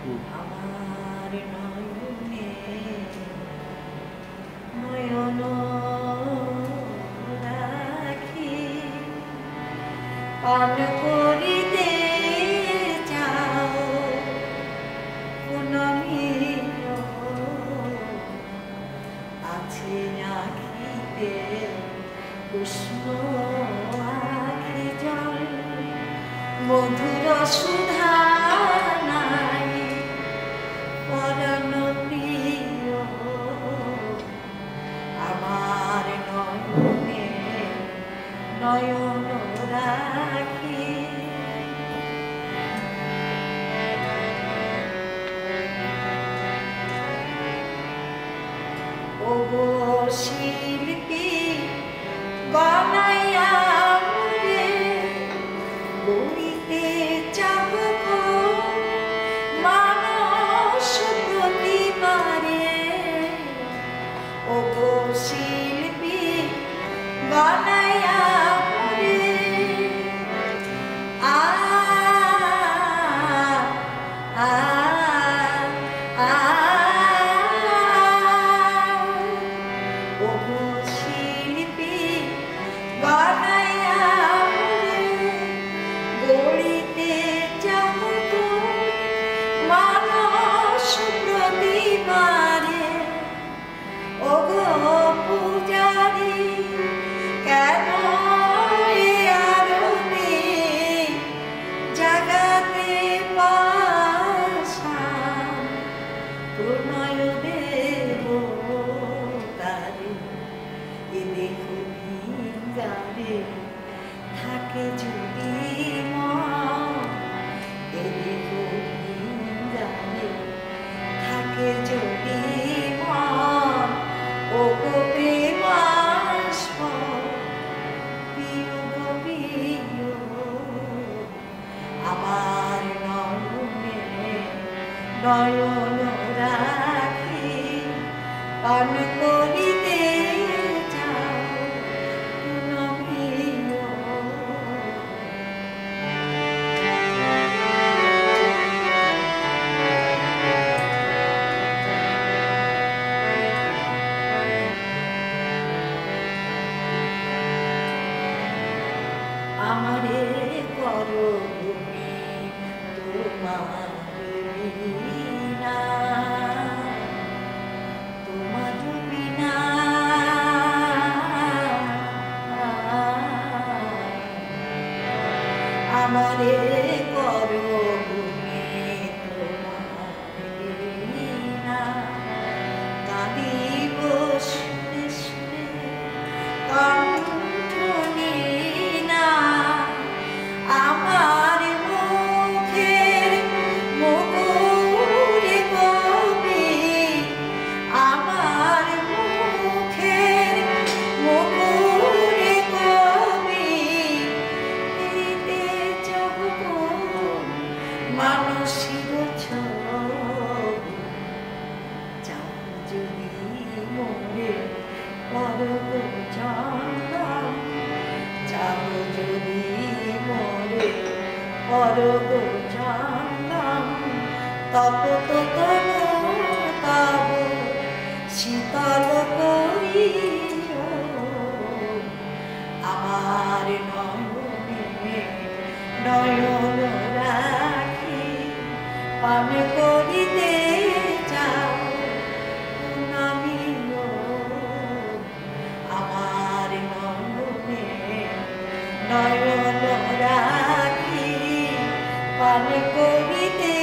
আমার নয়নে নয়ন রাখি পান করিতে যাও পুনমি আছে আখিতে উষ্ণ আখি জল মধুর সুধা নাই পরণ প্রিয় আমার নয়নে নয়ন রাখি ওগো শিল্পী বানাইয়া মুরে গড়িতে চাব মানস প্রতিবারে ওগো শিল্পী বানাইয়া মুরে আ আ আ ওগো শিল্পী বানাইয়া গড়িতে যাব মানস প্রতিবারে ওগো পূজারি কেন আরতি জাগাতে পাশান প্রণয় দেব তারে এ দেখো ভিঙ্গারে থাকে যদি এ দেখো ভিঙ্গারে থাকে যদি ও গো প্রেমাস্প প্রিয় গো প্রিয় আমার নয়নে নয়ন রাখি পান করিতে যাও পুনমিও আমারে করো তোমার বিনা তোমার বিনা আমারে করো তোমার বিনা কাঁদিব শুনে শুনে কণ্ঠ নীনা আমার মুখের মুকুরে কবি আমার মুখের মুকুরে কবি দিতে যাব মানুষের ছবি চাও যদি মনে পরব চন্দন চাও যদি মরে পরব চন্দন তপ তপ তব শীতল করিও আমার নয়নে নয়ন রাখি পান করিতে যাও পুনমিও আমার নয়নে নয়ন রাখি পান করিতে